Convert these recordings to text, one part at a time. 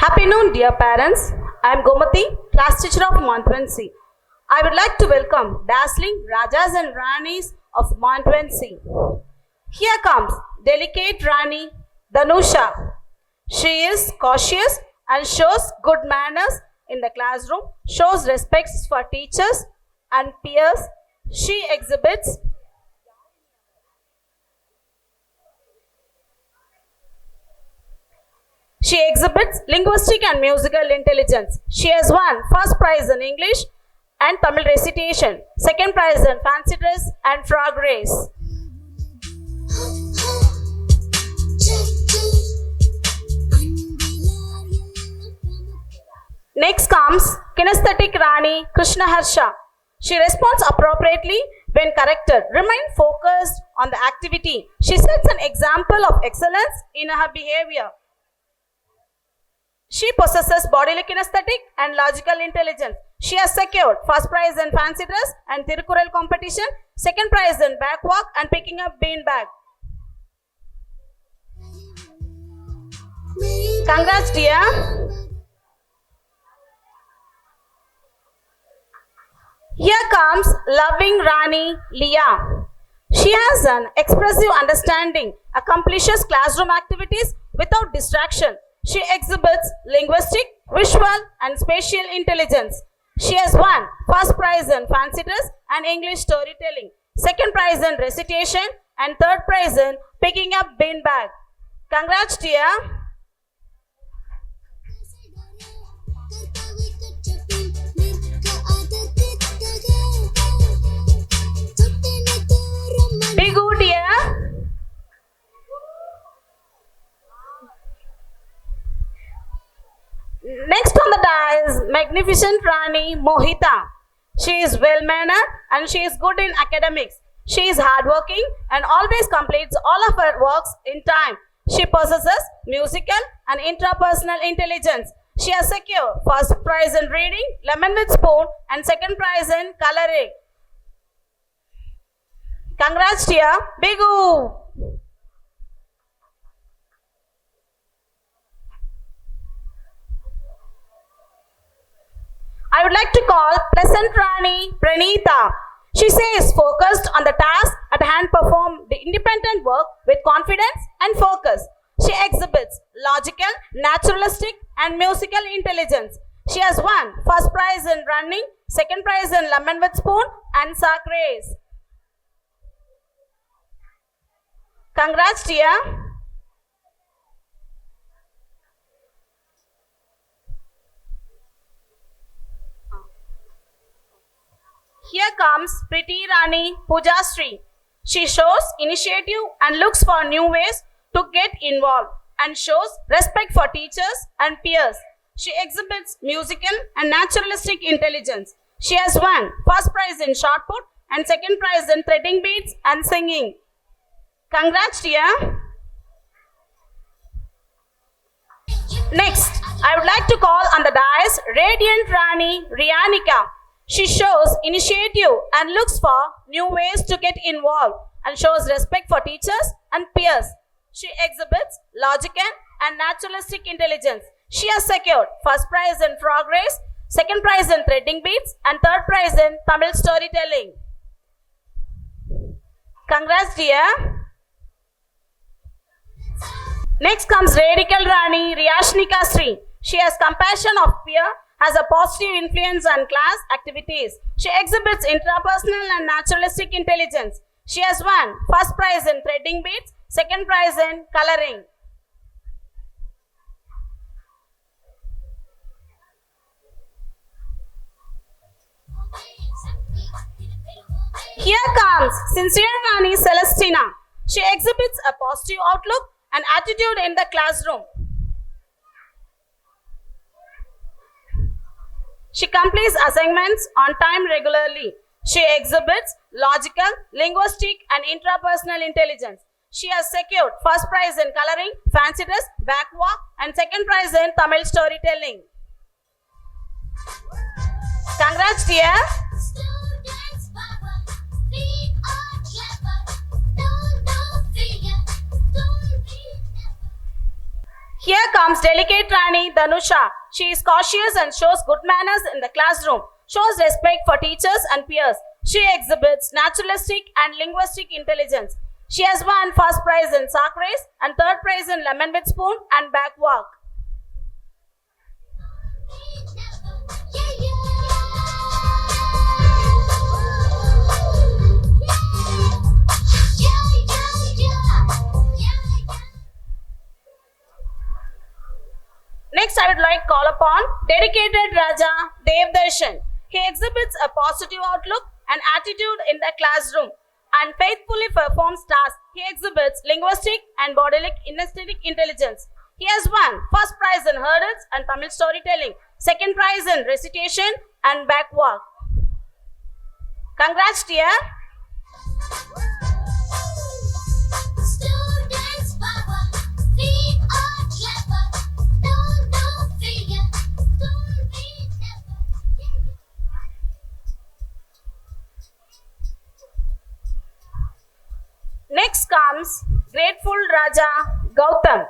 Happy noon, dear parents. I am Gomati, class teacher of Montmorency. I would like to welcome dazzling Rajas and Ranis of Montmorency. Here comes delicate Rani Danusha. She is cautious and shows good manners in the classroom, shows respect for teachers and peers. She exhibits linguistic and musical intelligence. She has won first prize in English and Tamil recitation, second prize in fancy dress and frog race. Next comes kinesthetic Rani Krishna Harsha. She responds appropriately when corrected, remain focused on the activity. She sets an example of excellence in her behavior. She possesses bodily kinesthetic and logical intelligence. She has secured first prize in fancy dress and Tirukural competition, second prize in backwalk and picking up bean bag. Congrats, dear. Here comes loving Rani Leah. She has an expressive understanding, accomplishes classroom activities without distraction. She exhibits linguistic, visual and spatial intelligence. She has won first prize in fancy dress and English storytelling, second prize in recitation and third prize in picking up bean bag. Congrats, dear. Be good, dear. Next on the die is magnificent Rani Mohita. She is well-mannered and she is good in academics. She is hardworking and always completes all of her works in time. She possesses musical and intrapersonal intelligence. She has secured first prize in reading, lemon with spoon, and second prize in coloring. Congrats, dear. Bigu. I would like to call Pleasant Rani Pranita. She says focused on the task at hand, perform the independent work with confidence and focus. She exhibits logical, naturalistic and musical intelligence. She has won first prize in running, second prize in lemon with spoon and sack race. Congrats, dear. Here comes pretty Rani Pujasri. She shows initiative and looks for new ways to get involved and shows respect for teachers and peers. She exhibits musical and naturalistic intelligence. She has won first prize in shot put and second prize in threading beads and singing. Congrats, dear. Next, I would like to call on the dais Radiant Rani Riyanika. She shows initiative and looks for new ways to get involved and shows respect for teachers and peers. She exhibits logical and naturalistic intelligence. She has secured first prize in frog race, second prize in threading beads and third prize in Tamil storytelling. Congrats, dear. Next comes Radical Rani Riyashnika Sri. She has compassion of peer, has a positive influence on class activities. She exhibits intrapersonal and naturalistic intelligence. She has won first prize in threading beads, second prize in coloring. Here comes Sincere Rani Celestina. She exhibits a positive outlook and attitude in the classroom. She completes assignments on time regularly. She exhibits logical, linguistic and intrapersonal intelligence. She has secured first prize in coloring, fancy dress, backwalk and second prize in Tamil storytelling. Congrats, dear. Here comes delicate Rani Danusha. She is cautious and shows good manners in the classroom, shows respect for teachers and peers. She exhibits naturalistic and linguistic intelligence. She has won first prize in sack race and third prize in lemon with spoon and back walk. Next, I would like to call upon dedicated Raja Devdarshan. He exhibits a positive outlook and attitude in the classroom and faithfully performs tasks. He exhibits linguistic and bodily kinesthetic intelligence. He has won first prize in hurdles and Tamil storytelling, second prize in recitation and back walk. Congrats, dear. Students power, we are clever. No failure, don't be never. Next comes grateful Raja Gautam.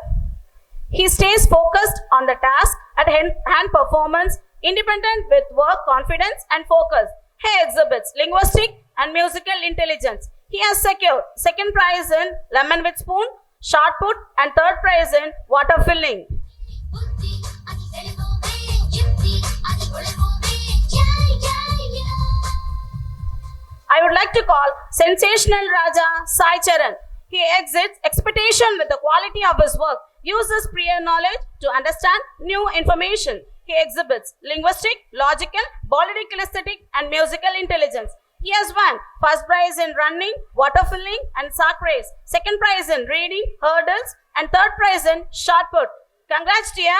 He stays focused on the task at hand performance, independent with work confidence and focus. He exhibits linguistic and musical intelligence. He has secured second prize in lemon with spoon, shot put and third prize in water filling. Buddhi, adi veluvome, yukti, adi uluvome. Yeah. I would like to call sensational Raja Sai Charan. He exhibits expectation with the quality of his work, uses prior knowledge to understand new information. He exhibits linguistic, logical, bodily kinesthetic, and musical intelligence. He has won first prize in running, water filling, and sack race, second prize in reading, hurdles, and third prize in shot put. Congrats, dear.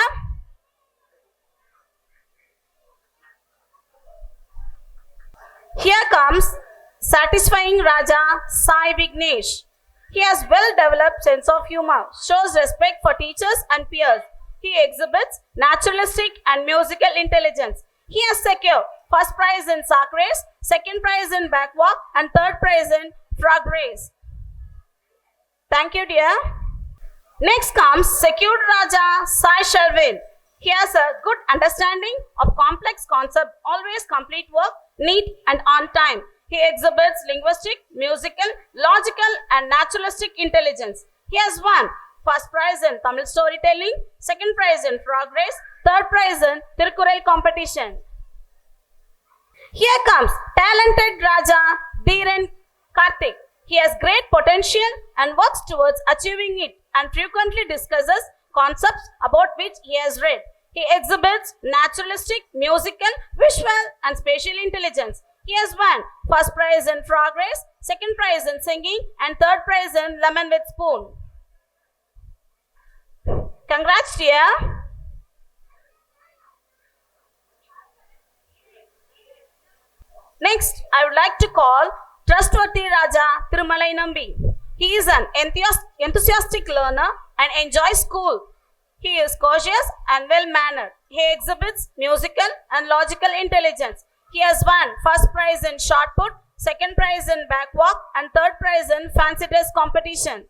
Here comes satisfying Raja Sai Vignesh. He has well-developed sense of humor, shows respect for teachers and peers. He exhibits naturalistic and musical intelligence. He has secured first prize in sack race, second prize in back walk, and third prize in frog race. Thank you, dear. Next comes secured Raja Sai Sharvin. He has a good understanding of complex concepts, always complete work, neat and on time. He exhibits linguistic, musical, logical, and naturalistic intelligence. He has won first prize in Tamil storytelling, second prize in frog race, third prize in Tirukkural competition. Here comes talented Raja Dhiran Karthik. He has great potential and works towards achieving it and frequently discusses concepts about which he has read. He exhibits naturalistic, musical, visual, and spatial intelligence. He has won first prize in frog race, second prize in singing, and third prize in lemon with spoon. Congrats, dear. Next, I would like to call trustworthy Raja Thirumalai Nambi. He is an enthusiastic learner and enjoys school. He is cautious and well-mannered. He exhibits musical and logical intelligence. He has won first prize in shot put, second prize in back walk, and third prize in fancy dress competition.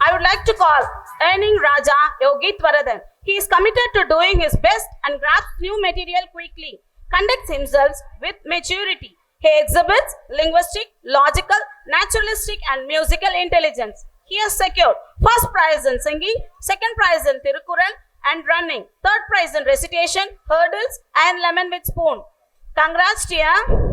I would like to call earning Raja Yogit Varadan. He is committed to doing his best and grasps new material quickly, conducts himself with maturity. He exhibits linguistic, logical, naturalistic, and musical intelligence. He has secured first prize in singing, second prize in Tirukkural and running, third prize in recitation, hurdles, and lemon with spoon. Congrats, dear.